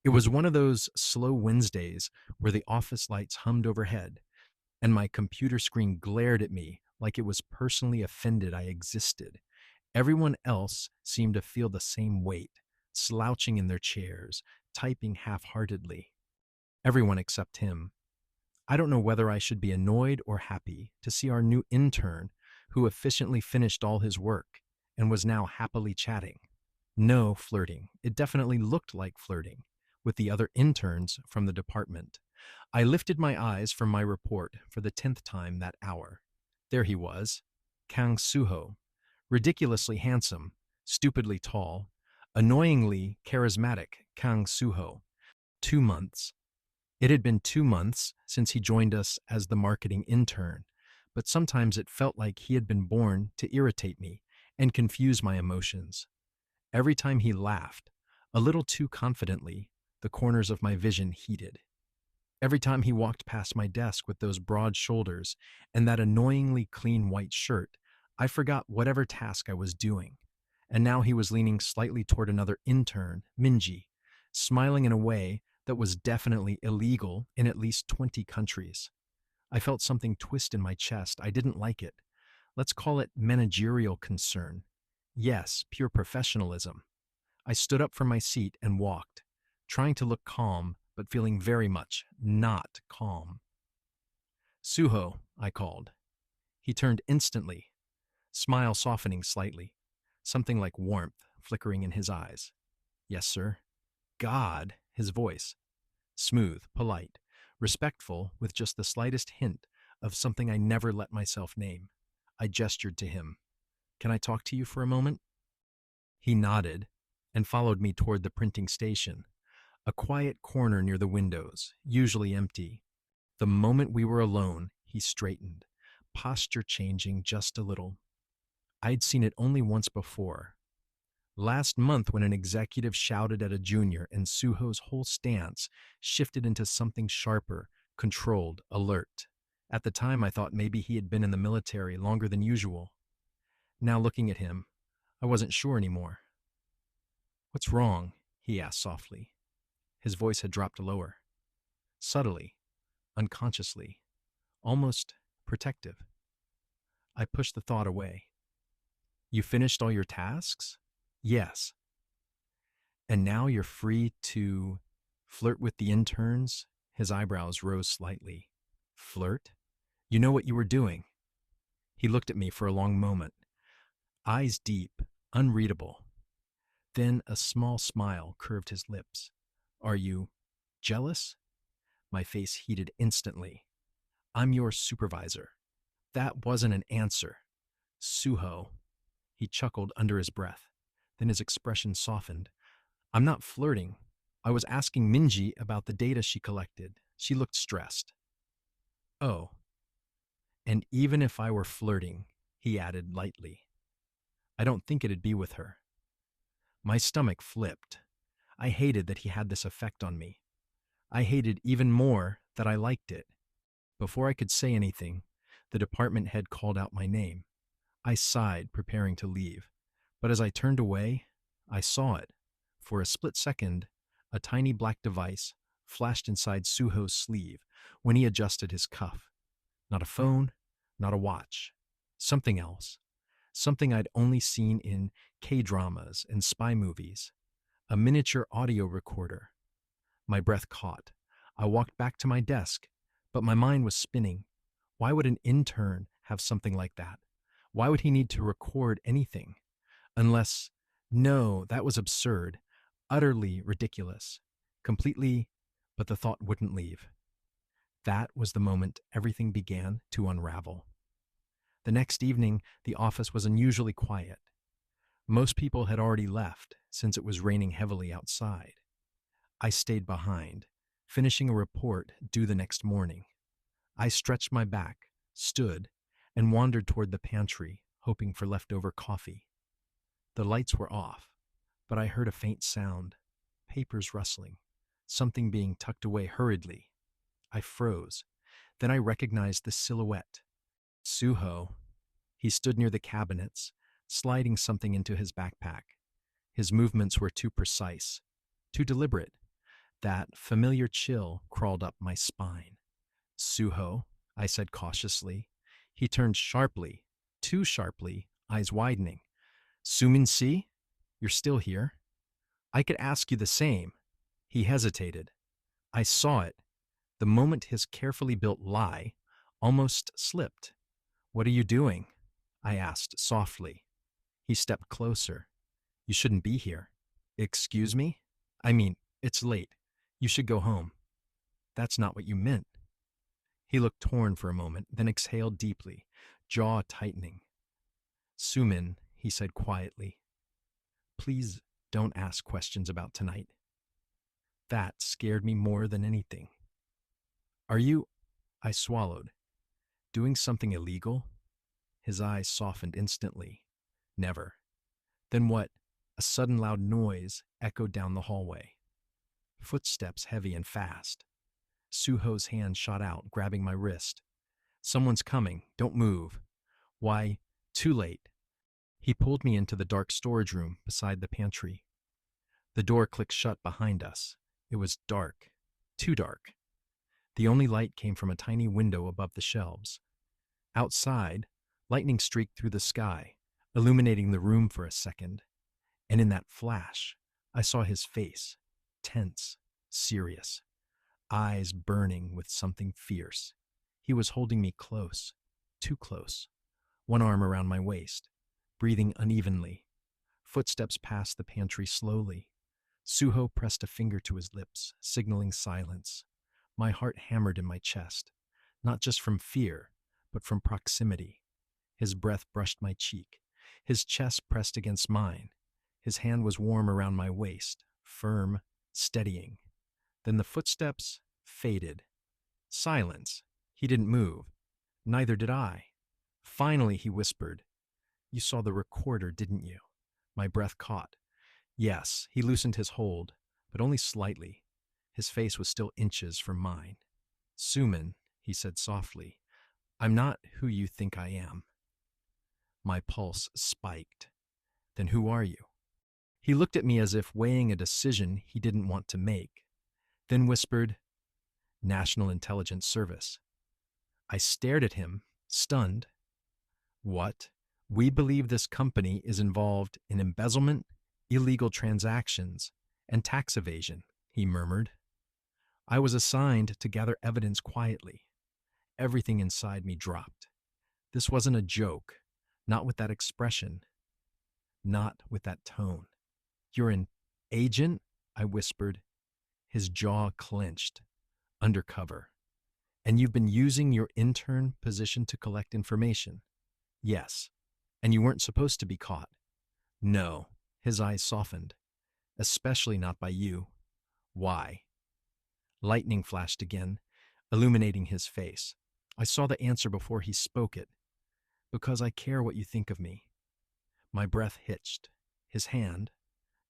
It was one of those slow Wednesdays where the office lights hummed overhead and my computer screen glared at me like it was personally offended I existed. Everyone else seemed to feel the same weight, slouching in their chairs, typing half heartedly. Everyone except him. I don't know whether I should be annoyed or happy to see our new intern, who efficiently finished all his work and was now happily chatting. No flirting. It definitely looked like flirting with the other interns from the department. I lifted my eyes from my report for the 10th time that hour. There he was, Kang Suho, ridiculously handsome, stupidly tall, annoyingly charismatic Kang Suho. 2 months. It had been 2 months since he joined us as the marketing intern, but sometimes it felt like he had been born to irritate me and confuse my emotions. Every time he laughed, a little too confidently, the corners of my vision heated. Every time he walked past my desk with those broad shoulders and that annoyingly clean white shirt, I forgot whatever task I was doing. And now he was leaning slightly toward another intern, Minji, smiling in a way that was definitely illegal in at least 20 countries. I felt something twist in my chest. I didn't like it. Let's call it managerial concern. Yes, pure professionalism. I stood up from my seat and walked, trying to look calm, but feeling very much not calm. Suho, I called. He turned instantly, smile softening slightly, something like warmth flickering in his eyes. Yes, sir. God, his voice. Smooth, polite, respectful, with just the slightest hint of something I never let myself name. I gestured to him. Can I talk to you for a moment? He nodded and followed me toward the printing station, a quiet corner near the windows, usually empty. The moment we were alone, he straightened, posture changing just a little. I'd seen it only once before. Last month when an executive shouted at a junior and Suho's whole stance shifted into something sharper, controlled, alert. At the time I thought maybe he had been in the military longer than usual. Now looking at him, I wasn't sure anymore. What's wrong? He asked softly. His voice had dropped lower. Subtly, unconsciously, almost protective. I pushed the thought away. You finished all your tasks? Yes. And now you're free to flirt with the interns? His eyebrows rose slightly. Flirt? You know what you were doing. He looked at me for a long moment, eyes deep, unreadable. Then a small smile curved his lips. Are you jealous? My face heated instantly. I'm your supervisor. That wasn't an answer. Suho. He chuckled under his breath. Then his expression softened. I'm not flirting. I was asking Minji about the data she collected. She looked stressed. Oh. And even if I were flirting, he added lightly, I don't think it'd be with her. My stomach flipped. I hated that he had this effect on me. I hated even more that I liked it. Before I could say anything, the department head called out my name. I sighed, preparing to leave. But as I turned away, I saw it. For a split second, a tiny black device flashed inside Suho's sleeve when he adjusted his cuff. Not a phone, not a watch. Something else. Something I'd only seen in K-dramas and spy movies. A miniature audio recorder. My breath caught. I walked back to my desk, but my mind was spinning. Why would an intern have something like that? Why would he need to record anything? Unless, no, that was absurd, utterly ridiculous, completely, but the thought wouldn't leave. That was the moment everything began to unravel. The next evening, the office was unusually quiet. Most people had already left since it was raining heavily outside. I stayed behind, finishing a report due the next morning. I stretched my back, stood, and wandered toward the pantry, hoping for leftover coffee. The lights were off, but I heard a faint sound, papers rustling, something being tucked away hurriedly. I froze. Then I recognized the silhouette. Suho. He stood near the cabinets, sliding something into his backpack. His movements were too precise, too deliberate. That familiar chill crawled up my spine. Suho, I said cautiously. He turned sharply, too sharply, eyes widening. Sumin si? You're still here? I could ask you the same. He hesitated. I saw it, the moment his carefully built lie almost slipped. What are you doing? I asked softly. He stepped closer. You shouldn't be here. Excuse me? I mean, it's late. You should go home. That's not what you meant. He looked torn for a moment, then exhaled deeply, jaw tightening. Sumin, he said quietly, please don't ask questions about tonight. That scared me more than anything. Are you, I swallowed, doing something illegal? His eyes softened instantly. Never. Then what? A sudden loud noise echoed down the hallway. Footsteps heavy and fast. Suho's hand shot out, grabbing my wrist. Someone's coming. Don't move. Why, too late. He pulled me into the dark storage room beside the pantry. The door clicked shut behind us. It was dark. Too dark. The only light came from a tiny window above the shelves. Outside, lightning streaked through the sky, illuminating the room for a second. And in that flash, I saw his face, tense, serious, eyes burning with something fierce. He was holding me close, too close, one arm around my waist, breathing unevenly. Footsteps passed the pantry slowly. Suho pressed a finger to his lips, signaling silence. My heart hammered in my chest, not just from fear, but from proximity. His breath brushed my cheek. His chest pressed against mine. His hand was warm around my waist, firm, steadying. Then the footsteps faded. Silence. He didn't move. Neither did I. Finally, he whispered, You saw the recorder, didn't you? My breath caught. Yes, he loosened his hold, but only slightly. His face was still inches from mine. Sumin, he said softly, I'm not who you think I am. My pulse spiked. Then who are you? He looked at me as if weighing a decision he didn't want to make, then whispered, National Intelligence Service. I stared at him, stunned. What? We believe this company is involved in embezzlement, illegal transactions, and tax evasion, he murmured. I was assigned to gather evidence quietly. Everything inside me dropped. This wasn't a joke, not with that expression, not with that tone. You're an agent? I whispered. His jaw clenched. Undercover. And you've been using your intern position to collect information? Yes. And you weren't supposed to be caught? No. His eyes softened. Especially not by you. Why? Lightning flashed again, illuminating his face. I saw the answer before he spoke it. Because I care what you think of me. My breath hitched. His hand,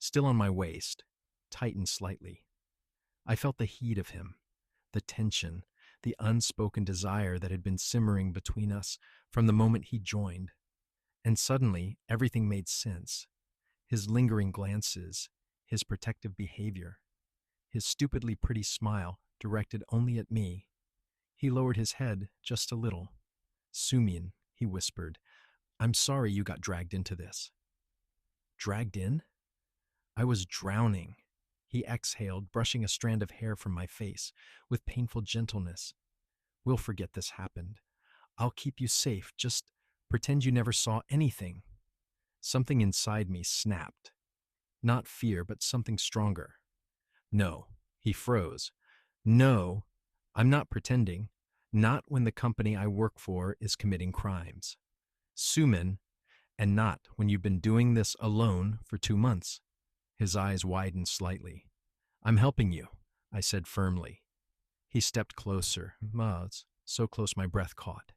still on my waist, tightened slightly. I felt the heat of him, the tension, the unspoken desire that had been simmering between us from the moment he joined. And suddenly, everything made sense. His lingering glances, his protective behavior, his stupidly pretty smile directed only at me. He lowered his head just a little. Sumin, he whispered, I'm sorry you got dragged into this. Dragged in? I was drowning. He exhaled, brushing a strand of hair from my face with painful gentleness. We'll forget this happened. I'll keep you safe. Just pretend you never saw anything. Something inside me snapped. Not fear, but something stronger. No, he froze. No, I'm not pretending. Not when the company I work for is committing crimes. Sumin, and not when you've been doing this alone for 2 months. His eyes widened slightly. I'm helping you, I said firmly. He stepped closer, so close my breath caught.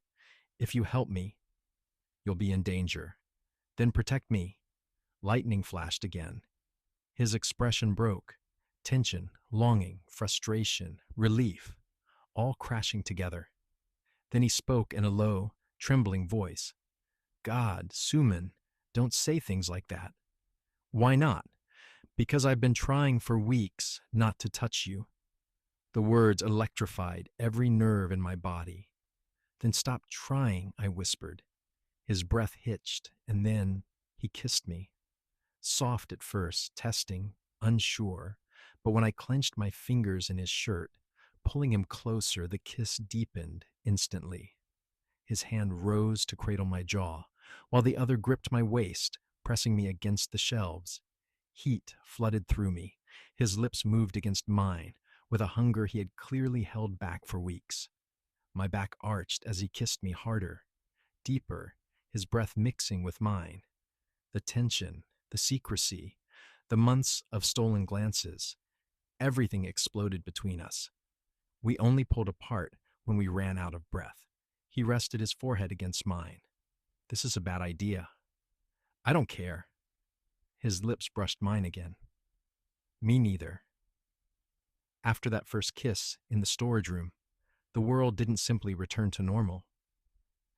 If you help me, you'll be in danger. Then protect me. Lightning flashed again. His expression broke. Tension, longing, frustration, relief, all crashing together. Then he spoke in a low, trembling voice. God, Sumin, don't say things like that. Why not? Because I've been trying for weeks not to touch you. The words electrified every nerve in my body. Then stop trying, I whispered. His breath hitched, and then he kissed me. Soft at first, testing, unsure, but when I clenched my fingers in his shirt, pulling him closer, the kiss deepened instantly. His hand rose to cradle my jaw, while the other gripped my waist, pressing me against the shelves. Heat flooded through me. His lips moved against mine, with a hunger he had clearly held back for weeks. My back arched as he kissed me harder, deeper, his breath mixing with mine. The tension, the secrecy, the months of stolen glances, everything exploded between us. We only pulled apart when we ran out of breath. He rested his forehead against mine. This is a bad idea. I don't care. His lips brushed mine again. Me neither. After that first kiss in the storage room, the world didn't simply return to normal.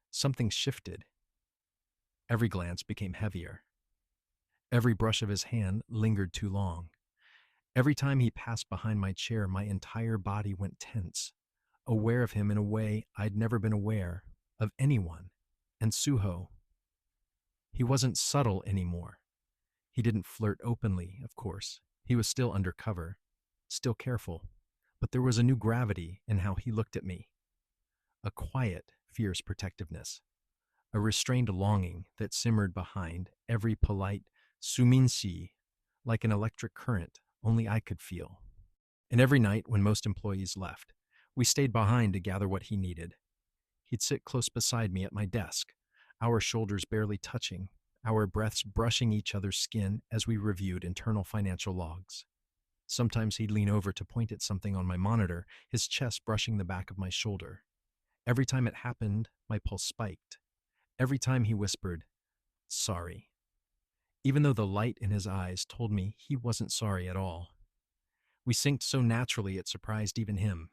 Something shifted. Every glance became heavier. Every brush of his hand lingered too long. Every time he passed behind my chair, my entire body went tense, aware of him in a way I'd never been aware of anyone. And Suho, he wasn't subtle anymore. He didn't flirt openly, of course. He was still undercover, still careful, but there was a new gravity in how he looked at me. A quiet, fierce protectiveness. A restrained longing that simmered behind every polite Sumin-si, like an electric current only I could feel. And every night when most employees left, we stayed behind to gather what he needed. He'd sit close beside me at my desk, our shoulders barely touching, our breaths brushing each other's skin as we reviewed internal financial logs. Sometimes he'd lean over to point at something on my monitor, his chest brushing the back of my shoulder. Every time it happened, my pulse spiked. Every time he whispered, "Sorry," even though the light in his eyes told me he wasn't sorry at all. We synced so naturally it surprised even him.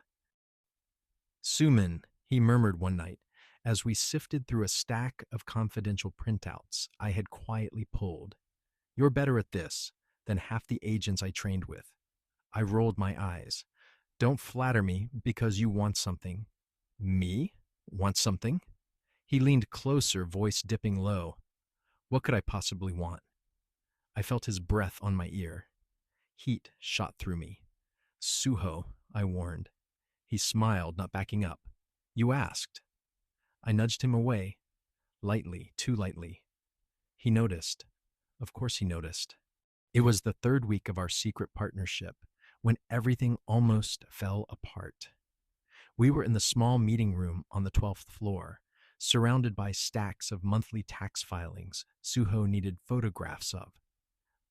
"Sumin," he murmured one night, as we sifted through a stack of confidential printouts I had quietly pulled. "You're better at this than half the agents I trained with." I rolled my eyes. "Don't flatter me because you want something." "Me? Want something?" He leaned closer, voice dipping low. What could I possibly want? I felt his breath on my ear. Heat shot through me. "Suho," I warned. He smiled, not backing up. "You asked." I nudged him away, lightly, too lightly. He noticed. Of course he noticed. It was the third week of our secret partnership, when everything almost fell apart. We were in the small meeting room on the 12th floor, surrounded by stacks of monthly tax filings Suho needed photographs of.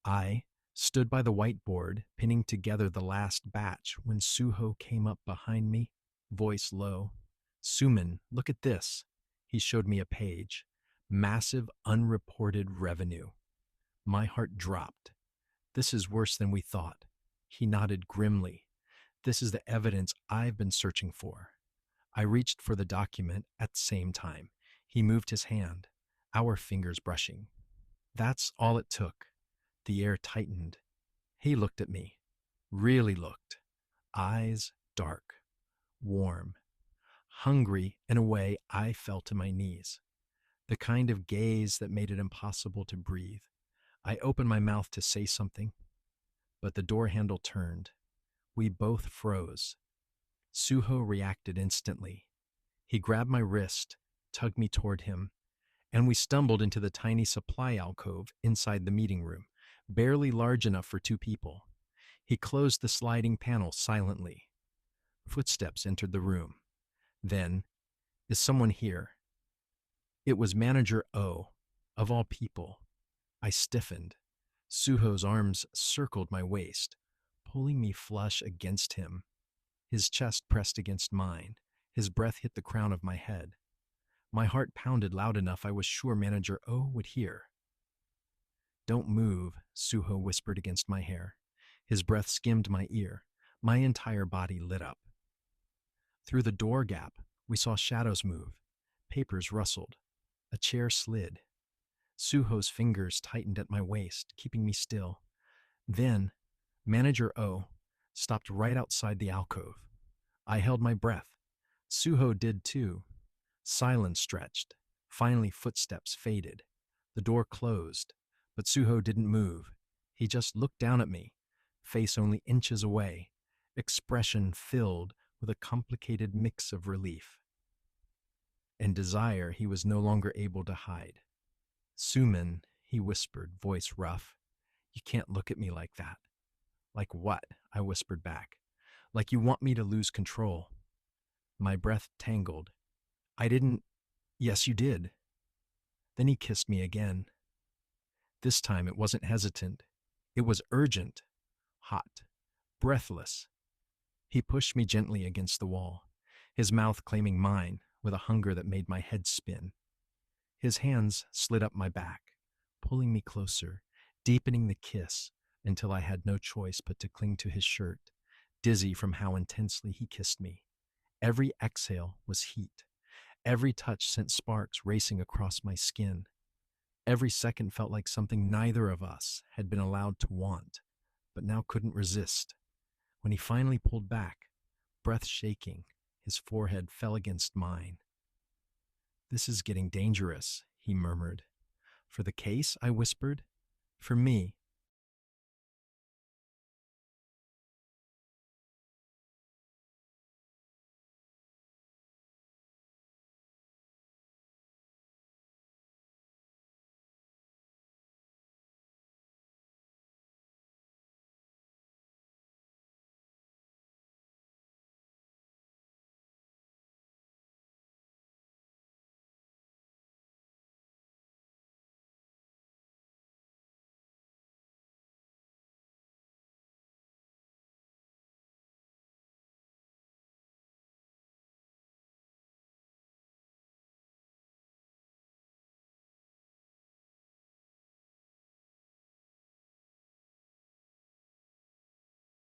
I stood by the whiteboard, pinning together the last batch when Suho came up behind me, voice low. "Sumin, look at this." He showed me a page. Massive unreported revenue. My heart dropped. "This is worse than we thought." He nodded grimly. "This is the evidence I've been searching for." I reached for the document at the same time. He moved his hand, our fingers brushing. That's all it took. The air tightened. He looked at me. Really looked. Eyes dark, warm, hungry in a way I fell to my knees. The kind of gaze that made it impossible to breathe. I opened my mouth to say something, but the door handle turned. We both froze. Suho reacted instantly. He grabbed my wrist, tugged me toward him, and we stumbled into the tiny supply alcove inside the meeting room, barely large enough for two people. He closed the sliding panel silently. Footsteps entered the room. Then, "Is someone here?" It was Manager O, of all people. I stiffened. Suho's arms circled my waist, pulling me flush against him. His chest pressed against mine. His breath hit the crown of my head. My heart pounded loud enough I was sure Manager O would hear. "Don't move," Suho whispered against my hair. His breath skimmed my ear. My entire body lit up. Through the door gap, we saw shadows move. Papers rustled. A chair slid. Suho's fingers tightened at my waist, keeping me still. Then, Manager O stopped right outside the alcove. I held my breath. Suho did too. Silence stretched. Finally, footsteps faded. The door closed, but Suho didn't move. He just looked down at me, face only inches away, expression filled with a complicated mix of relief and desire he was no longer able to hide. Sumin, he whispered, voice rough, you can't look at me like that. Like what? I whispered back. Like you want me to lose control. My breath tangled. I didn't. Yes, you did. Then he kissed me again. This time it wasn't hesitant. It was urgent, hot, breathless. He pushed me gently against the wall, his mouth claiming mine with a hunger that made my head spin. His hands slid up my back, pulling me closer, deepening the kiss until I had no choice but to cling to his shirt, dizzy from how intensely he kissed me. Every exhale was heat. Every touch sent sparks racing across my skin. Every second felt like something neither of us had been allowed to want, but now couldn't resist. When he finally pulled back, breath shaking, his forehead fell against mine. This is getting dangerous, he murmured. For the case, I whispered. For me,